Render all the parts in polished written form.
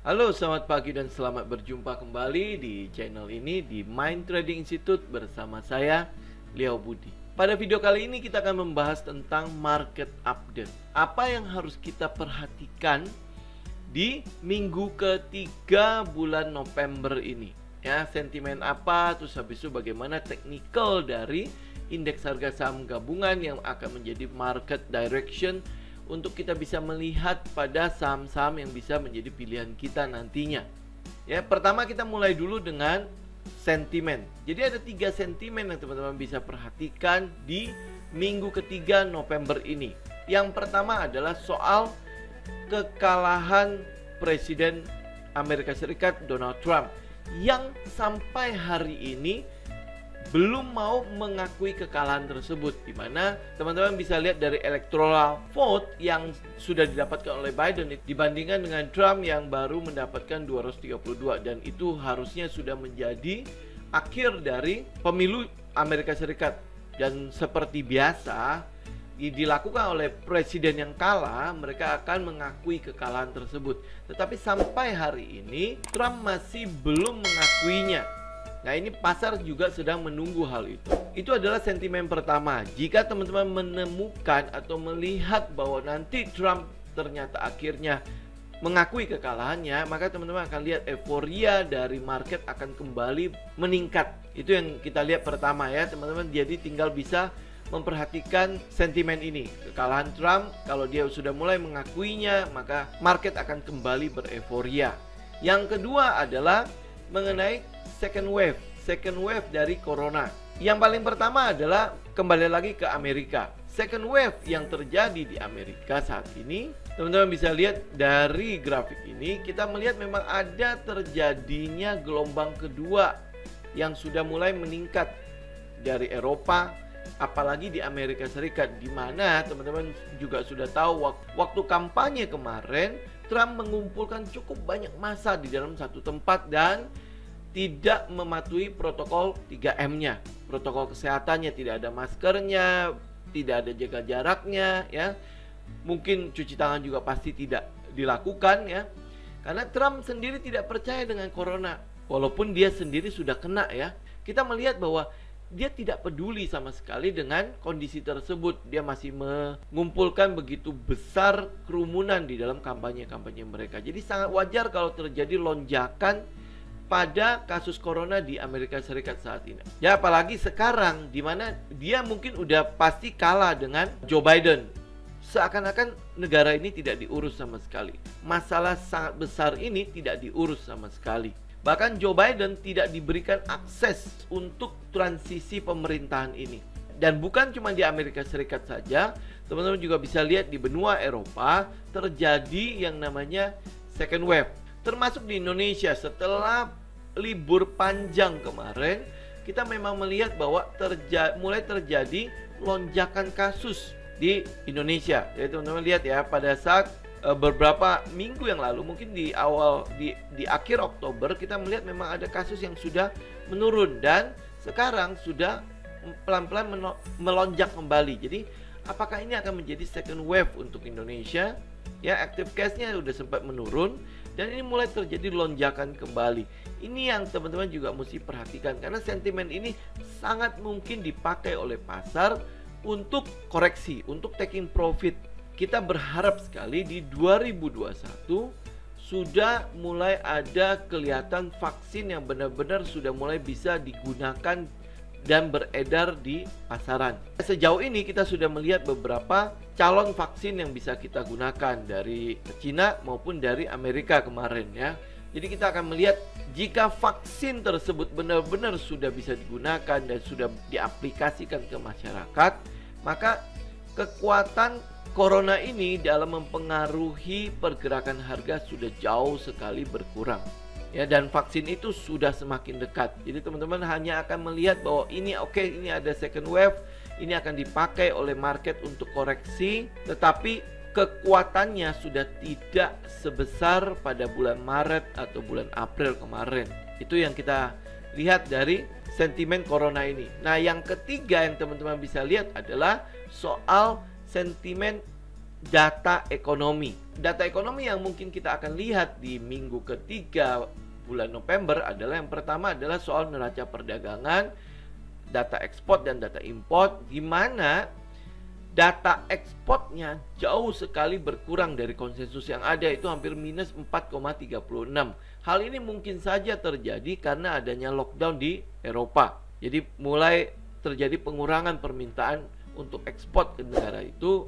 Halo, selamat pagi dan selamat berjumpa kembali di channel ini di Mind Trading Institute bersama saya, Leo Budi. Pada video kali ini kita akan membahas tentang market update. Apa yang harus kita perhatikan di minggu ketiga bulan November ini? Ya, sentimen apa, terus habis itu bagaimana technical dari indeks harga saham gabungan yang akan menjadi market direction untuk kita bisa melihat pada saham-saham yang bisa menjadi pilihan kita nantinya. Ya, pertama kita mulai dulu dengan sentimen. Jadi ada 3 sentimen yang teman-teman bisa perhatikan di minggu ketiga November ini. Yang pertama adalah soal kekalahan Presiden Amerika Serikat Donald Trump yang sampai hari ini belum mau mengakui kekalahan tersebut, di mana teman-teman bisa lihat dari electoral vote yang sudah didapatkan oleh Biden dibandingkan dengan Trump yang baru mendapatkan 232, dan itu harusnya sudah menjadi akhir dari pemilu Amerika Serikat. Dan seperti biasa dilakukan oleh presiden yang kalah, mereka akan mengakui kekalahan tersebut. Tetapi sampai hari ini Trump masih belum mengakuinya. Nah, ini pasar juga sedang menunggu hal itu. Itu adalah sentimen pertama. Jika teman-teman menemukan atau melihat bahwa nanti Trump ternyata akhirnya mengakui kekalahannya, maka teman-teman akan lihat euforia dari market akan kembali meningkat. Itu yang kita lihat pertama ya teman-teman. Jadi tinggal bisa memperhatikan sentimen ini. Kekalahan Trump, kalau dia sudah mulai mengakuinya, maka market akan kembali bereforia. Yang kedua adalah mengenai second wave dari corona. Yang paling pertama adalah kembali lagi ke Amerika. Second wave yang terjadi di Amerika saat ini, teman-teman bisa lihat dari grafik ini, kita melihat memang ada terjadinya gelombang kedua yang sudah mulai meningkat dari Eropa, apalagi di Amerika Serikat, di mana teman-teman juga sudah tahu waktu kampanye kemarin Trump mengumpulkan cukup banyak massa di dalam satu tempat dan tidak mematuhi protokol 3M-nya. Protokol kesehatannya, tidak ada maskernya, tidak ada jaga jaraknya ya. Mungkin cuci tangan juga pasti tidak dilakukan ya. Karena Trump sendiri tidak percaya dengan corona. Walaupun dia sendiri sudah kena ya. Kita melihat bahwa dia tidak peduli sama sekali dengan kondisi tersebut. Dia masih mengumpulkan begitu besar kerumunan di dalam kampanye-kampanye mereka. Jadi sangat wajar kalau terjadi lonjakan pada kasus corona di Amerika Serikat saat ini. Ya, apalagi sekarang di mana dia mungkin udah pasti kalah dengan Joe Biden. Seakan-akan negara ini tidak diurus sama sekali. Masalah sangat besar ini tidak diurus sama sekali. Bahkan Joe Biden tidak diberikan akses untuk transisi pemerintahan ini. Dan bukan cuma di Amerika Serikat saja, teman-teman juga bisa lihat di benua Eropa terjadi yang namanya second wave. Termasuk di Indonesia. Setelah libur panjang kemarin, kita memang melihat bahwa mulai terjadi lonjakan kasus di Indonesia. Jadi teman-teman lihat ya, pada saat beberapa minggu yang lalu, mungkin di akhir Oktober, kita melihat memang ada kasus yang sudah menurun dan sekarang sudah pelan-pelan melonjak kembali. Jadi apakah ini akan menjadi second wave untuk Indonesia? Ya, active case-nya sudah sempat menurun dan ini mulai terjadi lonjakan kembali. Ini yang teman-teman juga mesti perhatikan, karena sentimen ini sangat mungkin dipakai oleh pasar untuk koreksi, untuk taking profit. Kita berharap sekali di 2021 sudah mulai ada kelihatan vaksin yang benar-benar sudah mulai bisa digunakan dan beredar di pasaran. Sejauh ini kita sudah melihat beberapa calon vaksin yang bisa kita gunakan dari Cina maupun dari Amerika kemarin ya. Jadi kita akan melihat jika vaksin tersebut benar-benar sudah bisa digunakan dan sudah diaplikasikan ke masyarakat, maka kekuatan corona ini dalam mempengaruhi pergerakan harga sudah jauh sekali berkurang. Ya, dan vaksin itu sudah semakin dekat. Jadi teman-teman hanya akan melihat bahwa ini ini ada second wave, ini akan dipakai oleh market untuk koreksi, tetapi kekuatannya sudah tidak sebesar pada bulan Maret atau bulan April kemarin. Itu yang kita lihat dari sentimen corona ini. Nah, yang ketiga yang teman-teman bisa lihat adalah soal sentimen data ekonomi. data ekonomi yang mungkin kita akan lihat di minggu ketiga bulan November adalah yang pertama adalah soal neraca perdagangan, data ekspor dan data import, di mana data ekspornya jauh sekali berkurang dari konsensus yang ada, itu hampir minus 4,36. Hal ini mungkin saja terjadi karena adanya lockdown di Eropa. Jadi mulai terjadi pengurangan permintaan untuk ekspor ke negara itu.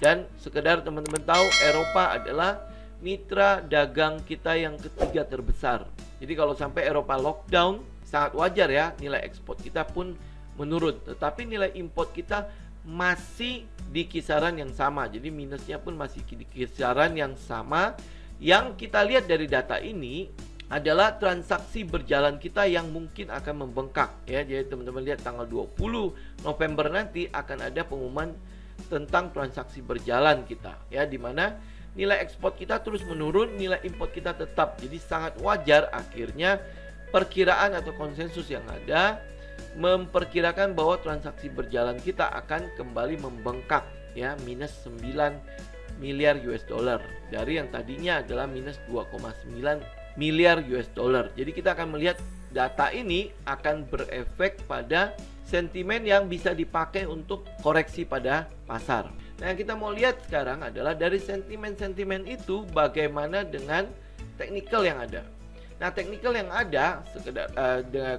Dan sekedar teman-teman tahu, Eropa adalah mitra dagang kita yang ketiga terbesar. Jadi kalau sampai Eropa lockdown, sangat wajar ya nilai ekspor kita pun menurun. Tetapi nilai import kita masih di kisaran yang sama. Jadi minusnya pun masih di kisaran yang sama. Yang kita lihat dari data ini adalah transaksi berjalan kita yang mungkin akan membengkak ya. Jadi teman-teman lihat tanggal 20 November nanti akan ada pengumuman tentang transaksi berjalan kita ya, di mana nilai ekspor kita terus menurun, nilai import kita tetap. Jadi sangat wajar akhirnya perkiraan atau konsensus yang ada memperkirakan bahwa transaksi berjalan kita akan kembali membengkak ya, minus 9 miliar US dollar dari yang tadinya adalah minus 2,9 miliar US dollar. Jadi kita akan melihat data ini akan berefek pada sentimen yang bisa dipakai untuk koreksi pada pasar. Nah, yang kita mau lihat sekarang adalah dari sentimen-sentimen itu bagaimana dengan teknikal yang ada. Nah, teknikal yang ada sekedar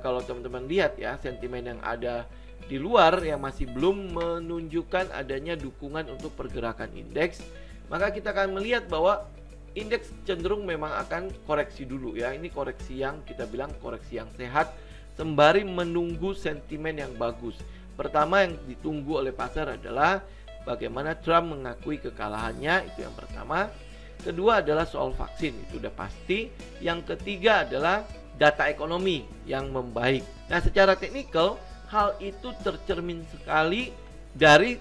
kalau teman-teman lihat ya, sentimen yang ada di luar yang masih belum menunjukkan adanya dukungan untuk pergerakan indeks, maka kita akan melihat bahwa indeks cenderung memang akan koreksi dulu ya. Ini koreksi yang kita bilang koreksi yang sehat sembari menunggu sentimen yang bagus. Pertama yang ditunggu oleh pasar adalah bagaimana Trump mengakui kekalahannya, itu yang pertama. Kedua adalah soal vaksin, itu udah pasti. Yang ketiga adalah data ekonomi yang membaik. Nah, secara teknikal hal itu tercermin sekali dari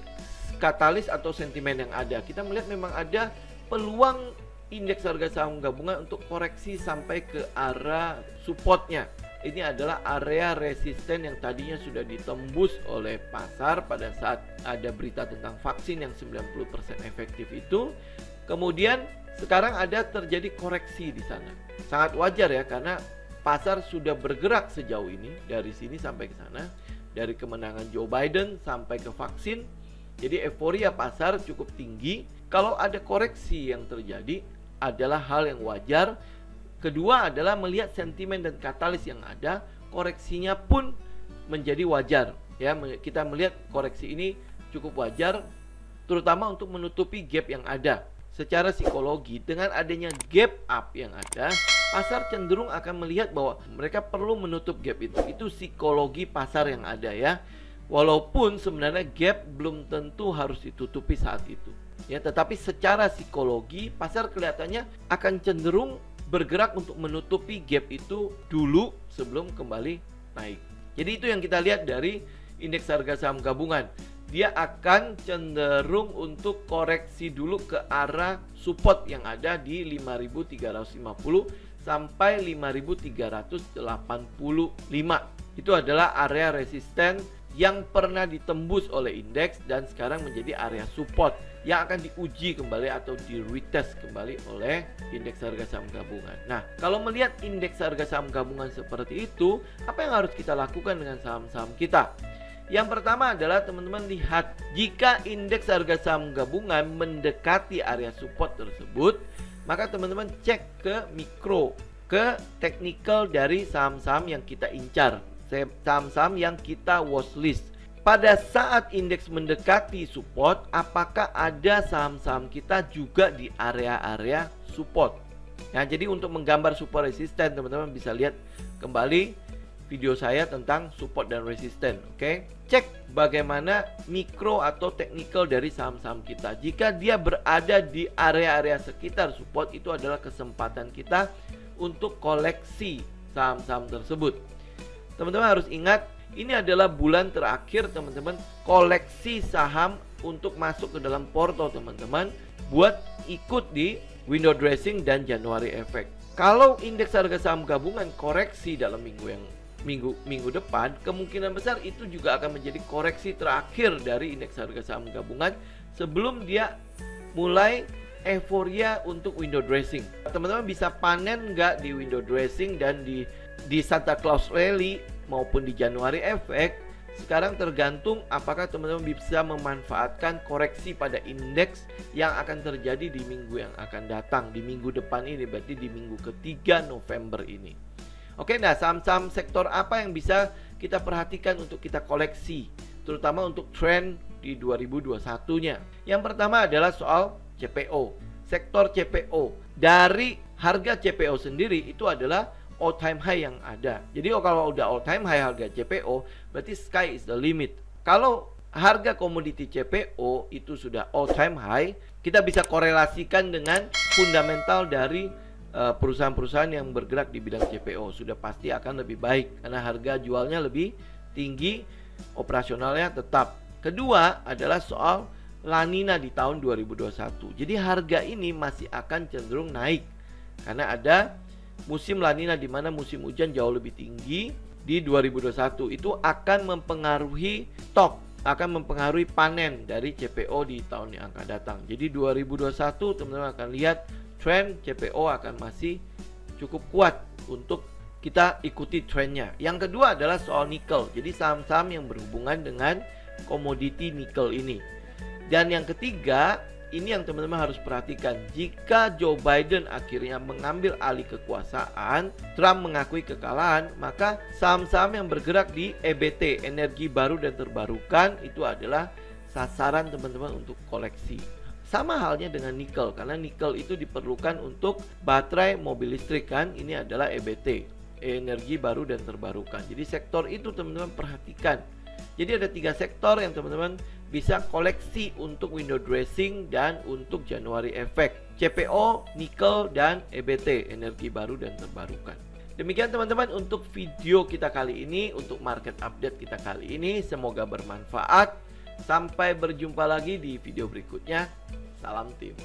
katalis atau sentimen yang ada. Kita melihat memang ada peluang indeks harga saham gabungan untuk koreksi sampai ke arah supportnya. Ini adalah area resisten yang tadinya sudah ditembus oleh pasar pada saat ada berita tentang vaksin yang 90% efektif itu. Kemudian sekarang ada terjadi koreksi di sana. Sangat wajar ya, karena pasar sudah bergerak sejauh ini dari sini sampai ke sana, dari kemenangan Joe Biden sampai ke vaksin. Jadi euforia pasar cukup tinggi. Kalau ada koreksi yang terjadi adalah hal yang wajar. Kedua adalah melihat sentimen dan katalis yang ada, koreksinya pun menjadi wajar ya. Kita melihat koreksi ini cukup wajar, terutama untuk menutupi gap yang ada. Secara psikologi, dengan adanya gap up yang ada, pasar cenderung akan melihat bahwa mereka perlu menutup gap itu. Itu psikologi pasar yang ada ya. Walaupun sebenarnya gap belum tentu harus ditutupi saat itu ya, tetapi secara psikologi pasar kelihatannya akan cenderung bergerak untuk menutupi gap itu dulu sebelum kembali naik. Jadi itu yang kita lihat dari indeks harga saham gabungan. Dia akan cenderung untuk koreksi dulu ke arah support yang ada di 5.350 sampai 5.385. Itu adalah area resisten yang pernah ditembus oleh indeks dan sekarang menjadi area support yang akan diuji kembali atau di retest kembali oleh indeks harga saham gabungan. Nah, kalau melihat indeks harga saham gabungan seperti itu, apa yang harus kita lakukan dengan saham-saham kita? Yang pertama adalah teman-teman lihat, jika indeks harga saham gabungan mendekati area support tersebut, maka teman-teman cek ke mikro, ke teknikal dari saham-saham yang kita incar, saham-saham yang kita watchlist. Pada saat indeks mendekati support, apakah ada saham-saham kita juga di area-area support? Nah, jadi untuk menggambar support resisten, teman-teman bisa lihat kembali video saya tentang support dan resisten. Oke, cek bagaimana mikro atau teknikal dari saham-saham kita. Jika dia berada di area-area sekitar support, itu adalah kesempatan kita untuk koleksi saham-saham tersebut. Teman-teman harus ingat, ini adalah bulan terakhir teman-teman koleksi saham untuk masuk ke dalam porto teman-teman buat ikut di window dressing dan January effect. Kalau indeks harga saham gabungan koreksi dalam minggu depan, kemungkinan besar itu juga akan menjadi koreksi terakhir dari indeks harga saham gabungan sebelum dia mulai euforia untuk window dressing. Teman-teman bisa panen nggak di window dressing dan di Santa Claus Rally maupun di January Effect? Sekarang tergantung apakah teman-teman bisa memanfaatkan koreksi pada indeks yang akan terjadi di minggu yang akan datang, di minggu depan ini, berarti di minggu ketiga November ini. Oke, nah saham-saham sektor apa yang bisa kita perhatikan untuk kita koleksi, terutama untuk tren di 2021-nya. Yang pertama adalah soal CPO, sektor CPO. Dari harga CPO sendiri itu adalah all time high yang ada. Jadi kalau udah all time high harga CPO, berarti sky is the limit. Kalau harga komoditi CPO itu sudah all time high, kita bisa korelasikan dengan fundamental dari perusahaan-perusahaan yang bergerak di bidang CPO. Sudah pasti akan lebih baik karena harga jualnya lebih tinggi, operasionalnya tetap. Kedua adalah soal La Nina di tahun 2021. Jadi harga ini masih akan cenderung naik karena ada musim La Nina di mana musim hujan jauh lebih tinggi di 2021. Itu akan mempengaruhi stok, akan mempengaruhi panen dari CPO di tahun yang akan datang. Jadi 2021 teman-teman akan lihat tren CPO akan masih cukup kuat untuk kita ikuti trennya. Yang kedua adalah soal nikel. Jadi saham-saham yang berhubungan dengan komoditi nikel ini. Dan yang ketiga, ini yang teman-teman harus perhatikan. Jika Joe Biden akhirnya mengambil alih kekuasaan, Trump mengakui kekalahan, maka saham-saham yang bergerak di EBT, energi baru dan terbarukan, itu adalah sasaran teman-teman untuk koleksi. Sama halnya dengan nikel, karena nikel itu diperlukan untuk baterai mobil listrik kan. Ini adalah EBT, energi baru dan terbarukan. Jadi sektor itu teman-teman perhatikan. Jadi ada 3 sektor yang teman-teman bisa koleksi untuk window dressing dan untuk January Effect. CPO, nikel, dan EBT, energi baru dan terbarukan. Demikian teman-teman untuk video kita kali ini, untuk market update kita kali ini. Semoga bermanfaat. Sampai berjumpa lagi di video berikutnya. Salam tim.